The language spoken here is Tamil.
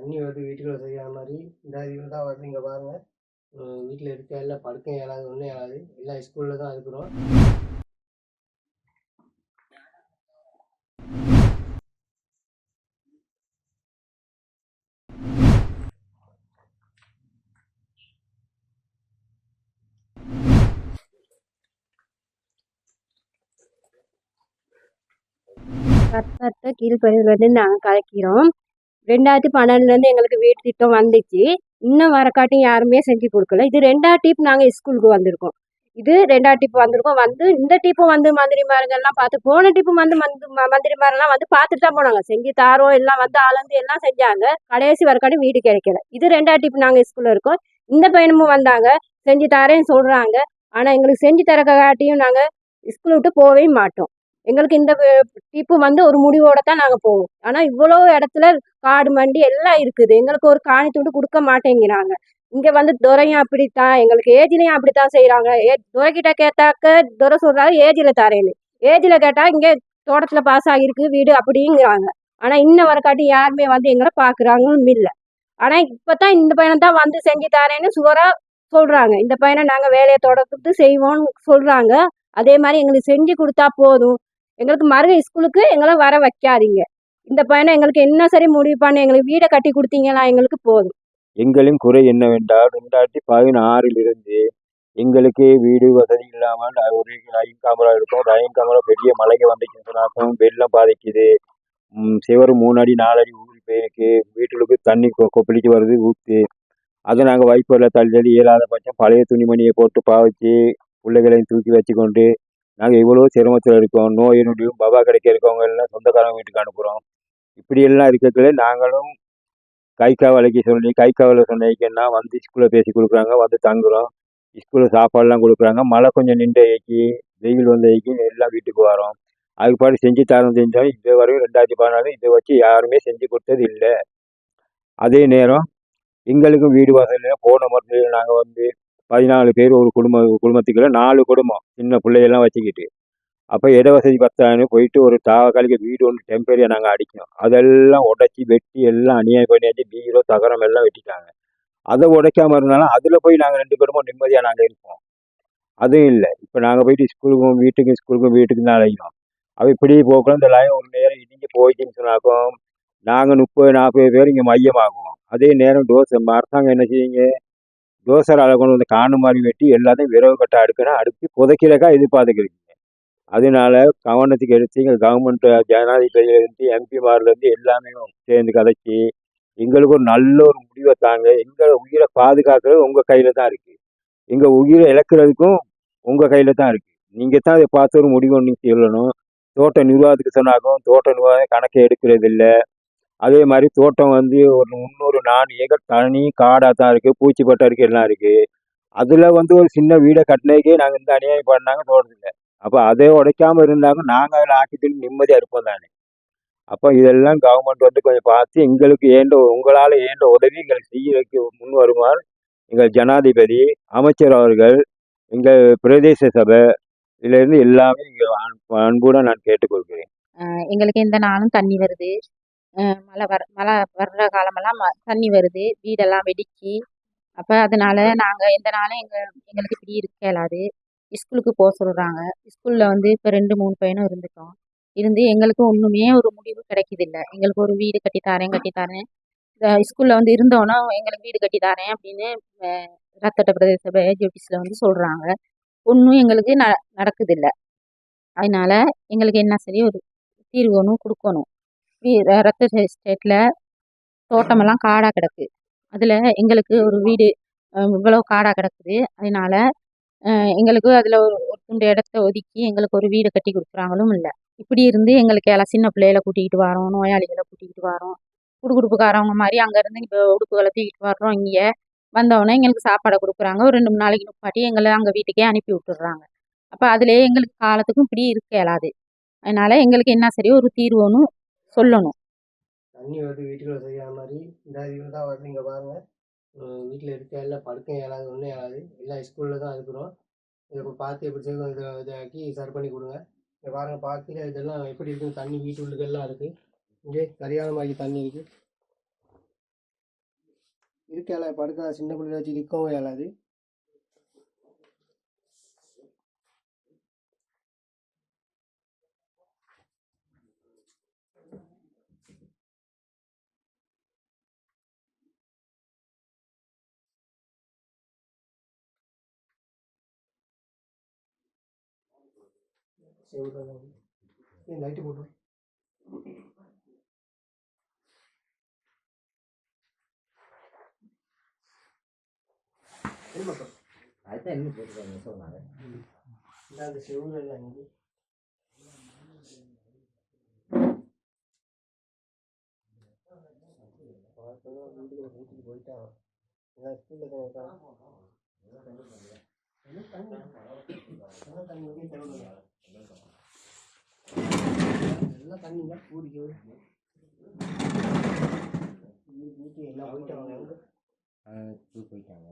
தண்ணி வருது வீட்டுக்குள்ள செய்கிற மாதிரி இந்த இதில் தான் வருது. இங்கே பாருங்கள், வீட்டில் இருக்க எல்லாம் படுக்க இயலாது, ஒன்றும் இயலாது, எல்லாம் ஸ்கூலில் தான் இருக்கிறோம். சட்டத்தை கீழ்ப்படியிலேருந்து நாங்கள் கலைக்கிறோம். 2012 எங்களுக்கு வீட்டு திட்டம் வந்துச்சு. இன்னும் வரக்காட்டி யாருமே செஞ்சு கொடுக்கல. இது 2வது டிப் நாங்கள் ஸ்கூலுக்கு வந்திருக்கோம். இது 2வது டிப் வந்திருக்கோம். வந்து இந்த டிப்பும் வந்து மந்திரிமார்கள்லாம் பார்த்து, போன டிப்பும் வந்து மந்திரிமாரெல்லாம் வந்து பார்த்துட்டு தான் போனாங்க. செஞ்சு தாரோம் எல்லாம் வந்து ஆளந்து எல்லாம் செஞ்சாங்க. கடைசி வரக்காட்டி வீடு கிடைக்கல. இது 2வது டிப் நாங்கள் ஸ்கூலில் இருக்கோம். இந்த பையனும் வந்தாங்க, செஞ்சு தாரேன்னு சொல்கிறாங்க. ஆனால் எங்களுக்கு செஞ்சு தரக்காட்டியும் நாங்கள் ஸ்கூல் விட்டு போகவே மாட்டோம். எங்களுக்கு இந்த டிப்பு வந்து ஒரு முடிவோட தான் நாங்கள் போவோம். ஆனால் இவ்வளோ இடத்துல காடு மண்டி எல்லாம் இருக்குது. எங்களுக்கு ஒரு காணி துண்டு கொடுக்க மாட்டேங்கிறாங்க. இங்கே வந்து துரையும் அப்படித்தான், எங்களுக்கு ஏஜ்லையும் அப்படித்தான் செய்கிறாங்க. துரைக்கிட்ட கேட்டாக்க துரை சொல்கிறாரு ஏஜில் தரேன்னு. ஏஜில் கேட்டால் இங்கே தோட்டத்தில் பாஸ் ஆகிருக்கு வீடு அப்படிங்கிறாங்க. ஆனால் இன்ன வரக்காட்டி யாருமே வந்து எங்களை பார்க்குறாங்களும் இல்லை. ஆனால் இப்போ தான் இந்த பையனை தான் வந்து செஞ்சு தரேன்னு சுவராக சொல்கிறாங்க. இந்த பையனை நாங்கள் வேலையை தொடர்ந்து செய்வோம்னு சொல்கிறாங்க. அதே மாதிரி எங்களுக்கு செஞ்சு கொடுத்தா போதும். எங்களுக்கு மறுக ஸ்கூலுக்கு எங்களை வர வைக்காதீங்க. இந்த பையனை எங்களுக்கு என்ன சரி முடிவு பண்ணி எங்களுக்கு வீடை கட்டி கொடுத்தீங்களா எங்களுக்கு போதும். எங்களின் குறை என்னவென்றால் 2016 எங்களுக்கு வீடு வசதி இல்லாமல் ஒரு ரயின் கேமரா இருக்கும். ரயின் கேமரா பெரிய மலைக்கு வந்துச்சுன்னு சொன்னாக்கும் வெள்ளம் பாதிக்குது. சுவர் 3 அடி 4 அடி ஊறி போயிருக்கு. வீட்டுக்கு தண்ணி கொப்பளிச்சு வருது ஊற்று. அதை நாங்கள் வைப்பரில் தள்ளி இயலாத பட்சம் பழைய துணிமணியை போட்டு பாவச்சு பிள்ளைகளையும் தூக்கி வச்சுக்கொண்டு நாங்கள் இவ்வளோ சிரமத்தில் இருக்கோம். நோய் நொடியும் பபா கிடைக்க இருக்கவங்க எல்லாம் சொந்தக்காரங்க வீட்டுக்கு அனுப்புகிறோம். இப்படியெல்லாம் இருக்கக்குள்ள நாங்களும் கை காவலைக்கு சொல்லி கை காவலை சொன்னீங்கன்னா வந்து ஸ்கூலில் பேசி கொடுக்குறாங்க, வந்து தங்குறோம். ஸ்கூலில் சாப்பாடுலாம் கொடுக்குறாங்க. மழை கொஞ்சம் நின்ற ஏக்கி வெயில் வந்த ஏக்கி எல்லாம் வீட்டுக்கு வரோம். அதுக்கு பாட்டு செஞ்சு தரம் செஞ்சாலும் இது வரையும் 2014 இதை வச்சு யாருமே செஞ்சு கொடுத்தது இல்லை. அதே நேரம் எங்களுக்கும் வீடு வாசலில் போன மரத்தில் நாங்கள் வந்து 14 பேர் ஒரு குடும்பத்துக்குள்ள 4 குடும்பம் சின்ன பிள்ளையெல்லாம் வச்சுக்கிட்டு அப்போ இட வசதி பத்தான்னு போயிட்டு ஒரு தாவக்காலிக்கு வீடு ஒன்று டெம்பரரியாக நாங்கள் அடிக்கணும். அதெல்லாம் உடச்சி வெட்டி எல்லாம் அநியாயம் பண்ணியாச்சு. பீரோ தகரம் எல்லாம் வெட்டிட்டாங்க. அதை உடைக்காமல் இருந்தாலும் அதில் போய் நாங்கள் 2 குடும்பம் நிம்மதியாக நாங்கள் இருப்போம். அதுவும் இல்லை. இப்போ நாங்கள் போயிட்டு ஸ்கூலுக்கும் வீட்டுக்கும் தான் அழைக்கிறோம். அப்போ இப்படி போக்கலாம். இந்த லைன் ஒரு நேரம் இடிஞ்சு போயிடுச்சுன்னு சொன்னாக்கும் நாங்கள் 30-40 பேர் இங்கே மையமாகுவோம். அதே நேரம் அரசாங்கம் என்ன செய்யுங்க, டோசர் அதை கொண்டு வந்து காணு மாதிரி வெட்டி எல்லாத்தையும் விரவு கட்ட அடுக்கி புதைக்கிறக்கா எதிர்பார்த்துக்கிறீங்க. அதனால கவனத்துக்கு எடுத்து எங்கள் கவர்மெண்ட் ஜனாதிபதியிலேருந்து எம்பிமார்லேருந்து எல்லாமே சேர்ந்து கதைச்சி எங்களுக்கு ஒரு நல்ல ஒரு முடிவை தாங்க. எங்களை உயிரை பாதுகாக்கிறது உங்கள் கையில் தான் இருக்குது. எங்கள் உயிரை இழக்கிறதுக்கும் உங்கள் கையில் தான் இருக்குது. நீங்கள் தான் அதை பார்த்து ஒரு முடிவு ஒன்று சொல்லணும். தோட்ட நிர்வாகத்துக்கு சொன்னாக்கும் தோட்ட நிர்வாகம் கணக்கை எடுக்கிறது இல்லை. அதே மாதிரி தோட்டம் வந்து ஒரு 300-400 ஏக்கர் தனி காடாக தான் இருக்குது. பூச்சிப்பட்டம் இருக்குது, எல்லாம் இருக்குது. அதில் வந்து ஒரு சின்ன வீடை கட்டினதுக்கே நாங்கள் இந்த அநியாயம் பண்ணாங்க தோட்டத்தில். அப்போ அதை உடைக்காமல் இருந்தாங்க நாங்கள் அதில் ஆக்கிட்டு நிம்மதியாக இருப்போம் தானே. அப்போ இதெல்லாம் கவர்மெண்ட் வந்து கொஞ்சம் பார்த்து எங்களுக்கு உங்களால் ஏண்ட உதவி எங்களுக்கு செய்யறதுக்கு முன் வருமாறு எங்கள் ஜனாதிபதி, அமைச்சர் அவர்கள், எங்கள் பிரதேச சபை இதிலேருந்து எல்லாமே எங்கள் அன்புடன் நான் கேட்டுக்கொள்கிறேன். எங்களுக்கு எந்த நாளும் தண்ணி வருது. மழை வர்ற காலமெல்லாம் தண்ணி வருது. வீடெல்லாம் வெடிச்சு. அப்போ அதனால நாங்கள் எந்த நாளும் எங்களுக்கு இப்படி இருக்க இயலாது. ஸ்கூலுக்கு போக சொல்கிறாங்க. ஸ்கூலில் வந்து இப்போ 2-3 பையனும் இருந்துட்டோம். இருந்து எங்களுக்கு ஒன்றுமே ஒரு முடிவு கிடைக்குதில்ல. எங்களுக்கு ஒரு வீடு கட்டித்தாரேன் ஸ்கூலில் வந்து இருந்தோன்னா எங்களுக்கு வீடு கட்டித்தாரேன் அப்படின்னு ரத்தட்ட பிரதேச சபை ஏஜி ஆஃபீஸில் வந்து சொல்கிறாங்க. ஒன்றும் எங்களுக்கு நடக்குதில்ல. அதனால எங்களுக்கு என்ன சரி ஒரு தீர்வு ஒன்று கொடுக்கணும். ரத்த ஸ்டேட்டில் தோட்டமெல்லாம் காடாக கிடக்கு. அதில் எங்களுக்கு ஒரு வீடு இவ்வளோ காடாக கிடக்குது. அதனால எங்களுக்கு அதில் ஒரு துண்டு இடத்த ஒதுக்கி எங்களுக்கு ஒரு வீடு கட்டி கொடுக்குறாங்களும் இல்லை. இப்படி இருந்து எங்களுக்கு எல்லாம் சின்ன பிள்ளைகளை கூட்டிகிட்டு வரோம், நோயாளிகளை கூட்டிகிட்டு வரோம். குடுகுடுப்புக்காரவங்க மாதிரி அங்கேருந்து இப்போ உடுப்புகளை தூக்கிட்டு வர்றோம். இங்கே வந்தவொடனே எங்களுக்கு சாப்பாடை கொடுக்குறாங்க. ஒரு 2 நாளைக்கு நிப்பாட்டி எங்களை அங்கே வீட்டுக்கே அனுப்பி விட்டுடுறாங்க. அப்போ அதிலே எங்களுக்கு காலத்துக்கும் இப்படி இருக்க இயலாது. அதனால எங்களுக்கு என்ன சரி ஒரு தீர்வு ஒன்று சொல்லணும். தண்ணி வருது வீட்டுக்குள்ள செய்கிற மாதிரி இந்த இதில் தான் வருது. இங்கே பாருங்கள், வீட்டில் இருக்க எல்லாம் படுக்க இயலாது, ஒன்றும் இயலாது, எல்லாம் ஸ்கூலில் தான் இருக்கிறோம். இதை இப்போ பார்த்து எப்படி செய்வோம், இதாக்கி சரி பண்ணி கொடுங்க. இங்கே பாருங்கள், பார்த்து இதெல்லாம் எப்படி இருக்குது. தண்ணி வீட்டுக்குள்ளெல்லாம் இருக்குது. இங்கே சரியான மாதிரி தண்ணி இருக்குது. இருக்கல படுக்க சின்ன பிள்ளைய வச்சு இருக்கவும் இயலாது. லைட்டு போட்டு அதுதான் என்ன போட்டுருக்காங்க சொன்னாங்க. அந்த செவ்வொரு அங்கே வீட்டுக்கு வீட்டுக்கு போயிட்டான். ஸ்கூலில் எல்லாம் தண்ணிங்க கூடிக்கு வீட்டுக்கு எல்லாம் போயிட்டாங்க. போயிட்டாங்க.